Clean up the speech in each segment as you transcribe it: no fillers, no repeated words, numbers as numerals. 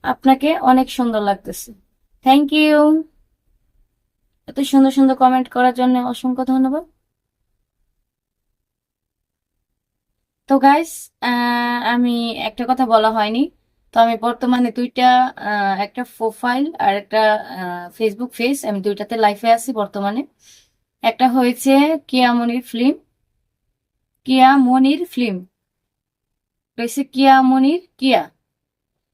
আপনাকে অনেক সুন্দর লাগতেছে। Thank you. এত সুন্দর সুন্দর কমেন্ট করার জন্য অসংখ্য ধন্যবাদ। তো গাইস, আমি একটা কথা বলা হয়নি। তো আমি বর্তমানে দুইটা, একটা প্রোফাইল আর একটা ফেসবুক পেজ, আমি দুইটাতে লাইফে আছি বর্তমানে। একটা হয়েছে কিয়া মনির ফিল্ম, কিয়া মনির ফিল্ম হয়েছে কিয়া মনির কিয়া।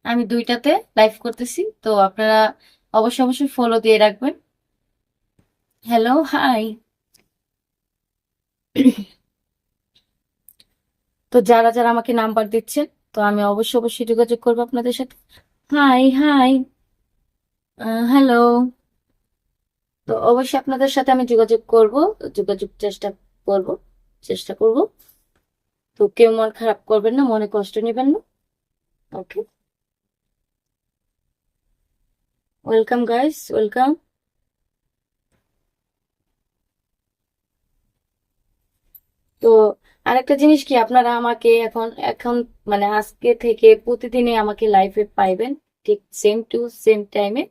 আমি দুইটাতে লাইভ করতেছি, তো আপনারা অবশ্যই অবশ্যই ফলো দিয়ে রাখবেন। Hello, hi. তো যারা যারা আমাকে নাম্বার দিচ্ছেন, তো আমি অবশ্যই অবশ্যই যোগাযোগ করবো আপনাদের সাথে। High high, hello. তো অবশ্যই আপনাদের সাথে আমি যোগাযোগ করব, যোগাযোগ করব চেষ্টা করব। তো কেউ মন খারাপ করবেন না, মনে কষ্ট নেবেন না। ওকে, ওয়েলকাম গাইস, ওয়েলকাম। তো আরেকটা জিনিস কি, আপনারা আমাকে এখন এখন মানে আজকে থেকে প্রতিদিনই আমাকে লাইভে পাইবেন, ঠিক সেম টু সেম টাইমে।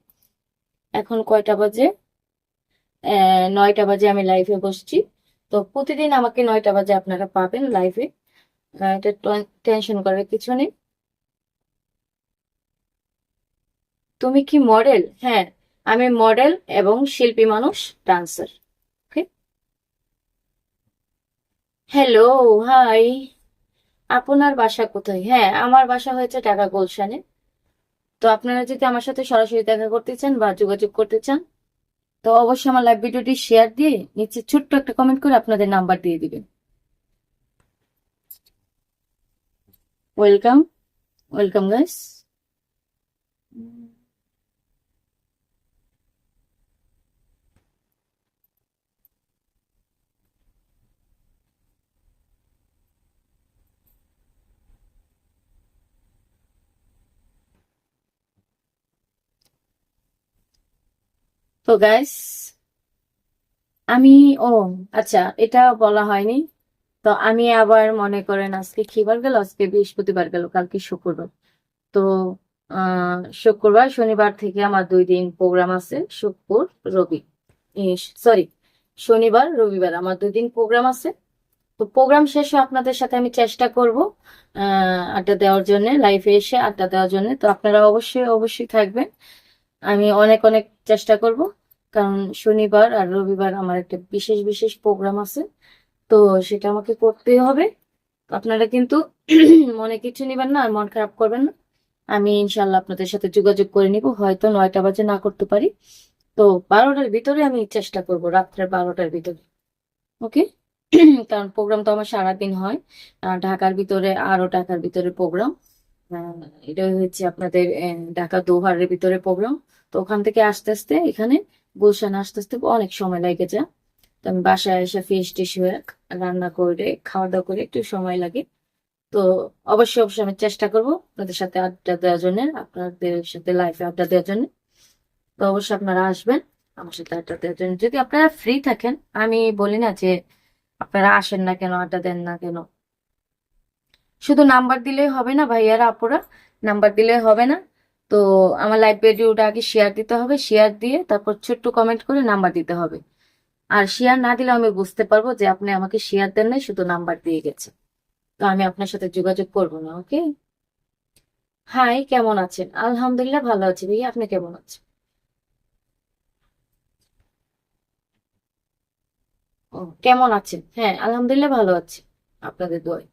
এখন কয়টা বাজে? 9টা বাজে আমি লাইভে বসছি। তো প্রতিদিন আমাকে 9টা বাজে আপনারা পাবেন লাইভে। এটা টেনশন করার কিছু নেই। তুমি কি মডেল? হ্যাঁ, আমি মডেল এবং শিল্পী মানুষ, ডান্সার। ওকে। Hello, high. আপনার বাসা কোথায়? হ্যাঁ, আমার বাসা হয়েছে ঢাকা গুলশানে। তো আপনারা যদি আমার সাথে সরাসরি দেখা করতে চান বা যোগাযোগ করতে চান, তো অবশ্যই আমার লাইভ ভিডিওটি শেয়ার দিয়ে নিচে ছোট্ট একটা কমেন্ট করে আপনাদের নাম্বার দিয়ে দিবেন। Welcome, welcome guys. তো গাইস, আমি, ও আচ্ছা, এটা বলা হয়নি। তো আমি আবার মনে করেন আজকে কি বার গেল? আজকে বৃহস্পতিবার গেল, কালকে শুক্রবার। তো শুক্রবার শনিবার থেকে আমার 2 দিন প্রোগ্রাম আছে। শুক্র, রবি, সরি, শনিবার রবিবার আমার 2 দিন প্রোগ্রাম আছে। তো প্রোগ্রাম শেষে আপনাদের সাথে আমি চেষ্টা করব আড্ডা দেওয়ার জন্য, লাইভে এসে আড্ডা দেওয়ার জন্য। তো আপনারা অবশ্যই অবশ্যই থাকবেন। আমি অনেক অনেক চেষ্টা করব, কারণ শনিবার আর রবিবার আমার একটা বিশেষ বিশেষ প্রোগ্রাম আছে। তো সেটা আমাকে করতেই হবে। আপনারা কিন্তু মনে কিছু নিবেন না আর মন খারাপ করবেন না। আমি ইনশাল্লাহ আপনাদের সাথে যোগাযোগ করে নিব, হয়তো 9টা বাজে না করতে পারি। তো 12টার ভিতরে আমি চেষ্টা করব, রাত্রের 12টার ভিতরে। ওকে। কারণ প্রোগ্রাম তো আমার সারাদিন হয়। ঢাকার ভিতরে, আরো ঢাকার ভিতরে প্রোগ্রাম। এটা হচ্ছে আপনাদের ঢাকা দোহারের ভিতরে প্রোগ্রাম। তো ওখান থেকে আস্তে আস্তে এখানে গুলশান আসতে আসতে অনেক সময় লেগে যায়। তো আমি বাসায় এসে ফ্রেশ টেশ হয়ে রান্না করে খাওয়া দাওয়া করে একটু সময় লাগে। তো অবশ্যই অবশ্যই আমি চেষ্টা করবো আপনাদের সাথে আড্ডা দেওয়ার জন্য, আপনাদের সাথে লাইফে আড্ডা দেওয়ার জন্য। তো অবশ্যই আপনারা আসবেন আমার সাথে আড্ডা দেওয়ার জন্য, যদি আপনারা ফ্রি থাকেন। আমি বলি না যে আপনারা আসেন না কেন, আড্ডা দেন না কেন। শুধু নাম্বার দিলেই হবে না ভাইয়ারা আপুরা, নাম্বার দিলেই হবে না। তো আমার লাইভ ভিডিওটা আগে শেয়ার দিতে হবে, শেয়ার দিয়ে তারপর ছোট্ট কমেন্ট করে নাম্বার দিতে হবে। আর শেয়ার না দিলে আমি বুঝতে পারবো যে আপনি আমাকে শেয়ার দেন নাই, শুধু নাম্বার দিয়ে গেছে। তো আমি আপনার সাথে যোগাযোগ করবো না। ওকে। হাই, কেমন আছেন? আলহামদুলিল্লাহ ভালো আছি ভাইয়া, আপনি কেমন আছেন? ও, কেমন আছেন? হ্যাঁ, আলহামদুলিল্লাহ ভালো আছি, আপনাদের দোয়ায়।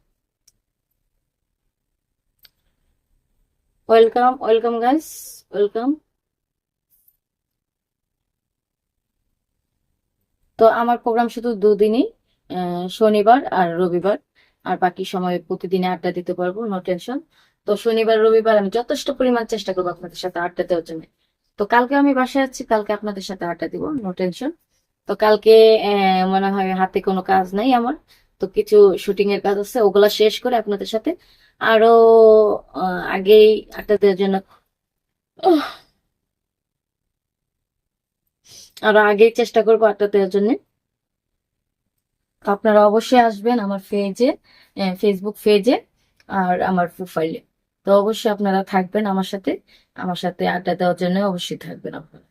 Welcome, welcome guys, welcome. তো আমার প্রোগ্রাম শুধু 2 দিনই, শনিবার আর রবিবার। আর বাকি সময় প্রতিদিনে আড্ডা দিতে পারবো, নো টেনশন। তো শনিবার রবিবার আমি যথেষ্ট পরিমাণ চেষ্টা করবো আপনাদের সাথে আড্ডা দেওয়ার জন্য। তো কালকে আমি বাসায় আছি, কালকে আপনাদের সাথে আড্ডা দিব, নো টেনশন। তো কালকে মনে হয় হাতে কোনো কাজ নাই আমার। তো কিছু শুটিং এর কাজ আছে, ওগুলা শেষ করে আপনাদের সাথে আরো আগেই আড্ডা দেওয়ার জন্য, উহ, আরো আগেই চেষ্টা করবো আড্ডা দেওয়ার জন্য। তো আপনারা অবশ্যই আসবেন আমার পেজে, ফেসবুক পেজে আর আমার প্রোফাইলে। তো অবশ্যই আপনারা থাকবেন আমার সাথে আড্ডা দেওয়ার জন্য অবশ্যই থাকবেন আপনারা।